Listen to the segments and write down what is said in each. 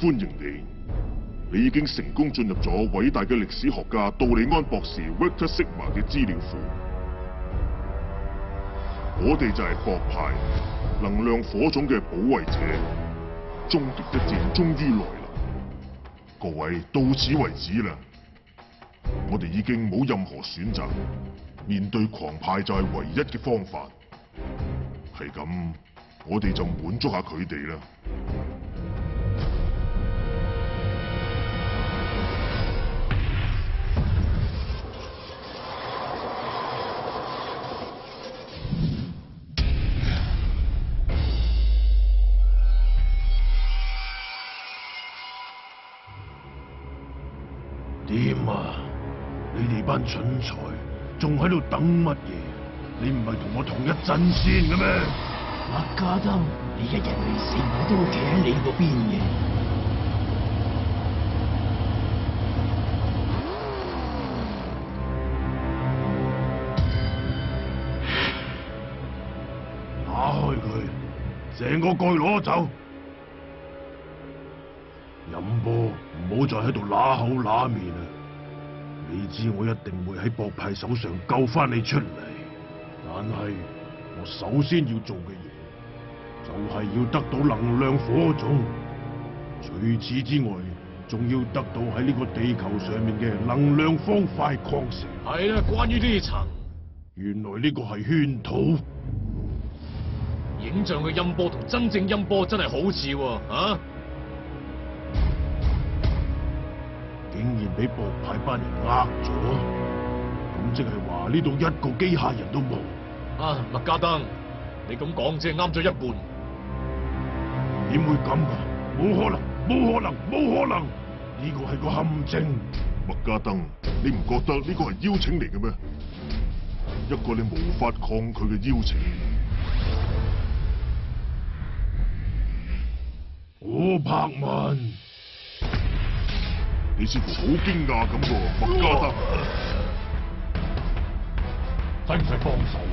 歡迎你。你已經成功進入咗偉大嘅歷史學家杜利安博士 Vector Sigma 嘅資料庫。我哋就係博派能量火種嘅保衛者，終極一戰終於來臨。各位，到此為止啦！我哋已經冇任何選擇，面對狂派就係唯一嘅方法。係咁，我哋就滿足下佢哋啦。點啊！你哋班蠢材仲喺度等乜嘢？你唔係同我同一陣線嘅咩？麥加登，你一日未死，我都會企喺你嗰邊嘅。打開佢，成個蓋攞走。飲波，唔好再喺度揦口揦面啦！你知我一定會喺博派手上救翻你出嚟，但係我首先要做嘅嘢，就係要得到能量火種。除此之外，仲要得到喺呢個地球上面嘅能量方塊礦石。係啦，關於呢層，原來呢個係圈套。影像嘅音波同真正音波真係好似喎，啊！竟然俾博派班人呃咗，咁即係話呢度一個機械人都冇。啊，麥加登，你咁講只係啱咗一半。點會咁噶？冇可能，冇可能，冇可能！呢個係個陷阱。麥加登，你唔覺得呢個係邀請嚟嘅咩？一個你無法抗拒嘅邀請。柯柏文。你似乎好驚訝咁喎，麥加登。使唔使幫手啊？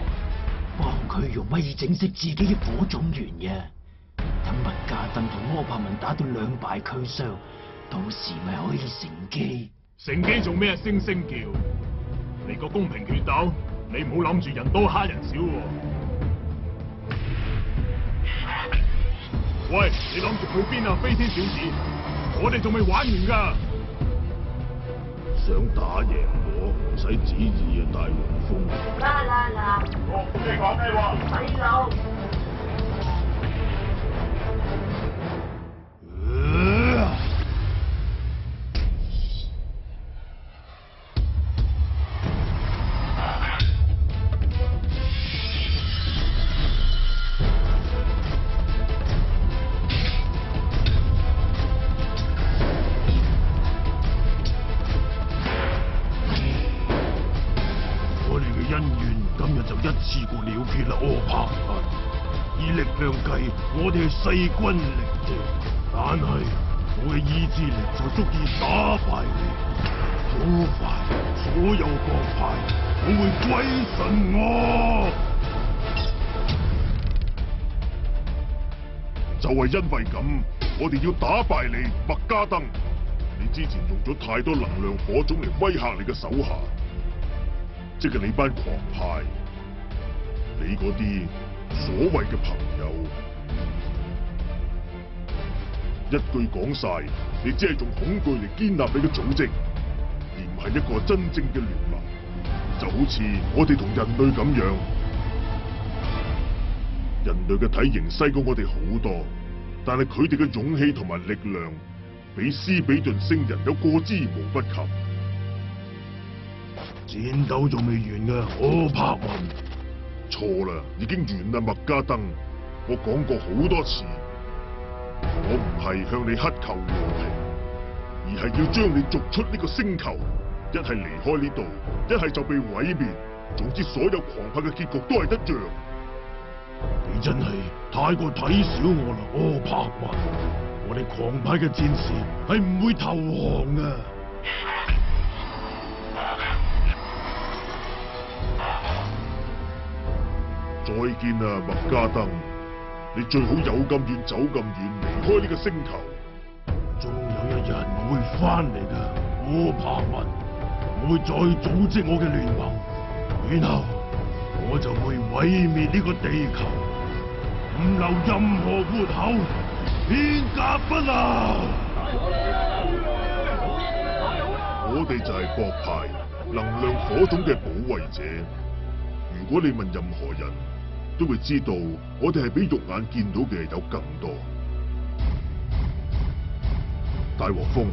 幫佢用乜嘢整熄自己嘅火種源嘅？等麥加登同柯柏文打到兩敗俱傷，到時咪可以乘機。乘機做咩聲聲叫？你個公平決鬥，你唔好諗住人多蝦人少喎。喂，你諗住去邊啊，飛天小子？我哋仲未玩完㗎。想打贏我，唔使旨意啊，大黃蜂。嗱，你講咩話？咪走！一次過了結啦，柯柏文。以力量計，我哋係勢均力敵，但係我嘅意志力就足以打敗你。好快，所有博派都會歸順我。就係因為咁，我哋要打敗你，麥加登。你之前用咗太多能量火種嚟威嚇你嘅手下，即係你班狂派。你嗰啲所謂嘅朋友，一句講晒，你只係用恐懼嚟建立你嘅組織，而唔係一個真正嘅聯盟。就好似我哋同人類咁樣，人類嘅體型細過我哋好多，但係佢哋嘅勇氣同埋力量，比斯比頓星人有過之無不及。戰鬥仲未完㗎，柯柏文。錯啦，已經完啦，麥加登。我講過好多次，我唔係向你乞求和平，而係要將你逐出呢個星球。一係離開呢度，一係就被毀滅。總之，所有狂派嘅結局都係一樣。你真係太過睇小我啦，柯柏文。我哋狂派嘅戰士係唔會投降㗎。再見啦，麥加登！你最好有咁遠走咁遠，離開呢個星球。再日我會翻嚟噶，柯柏文，我會再組織我嘅聯盟，然後我就會毀滅呢個地球，唔留任何活口，片甲不留。我哋就係博派能量火種嘅保衛者。如果你問任何人，都會知道我哋係比肉眼見到嘅有更多。大黃蜂，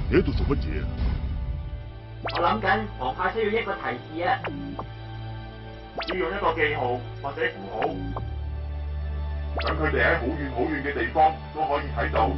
你喺度做乜嘢啊？我諗緊航派需要一個提示啊，要用一個記號或者符號，等佢哋喺好遠好遠嘅地方都可以睇到。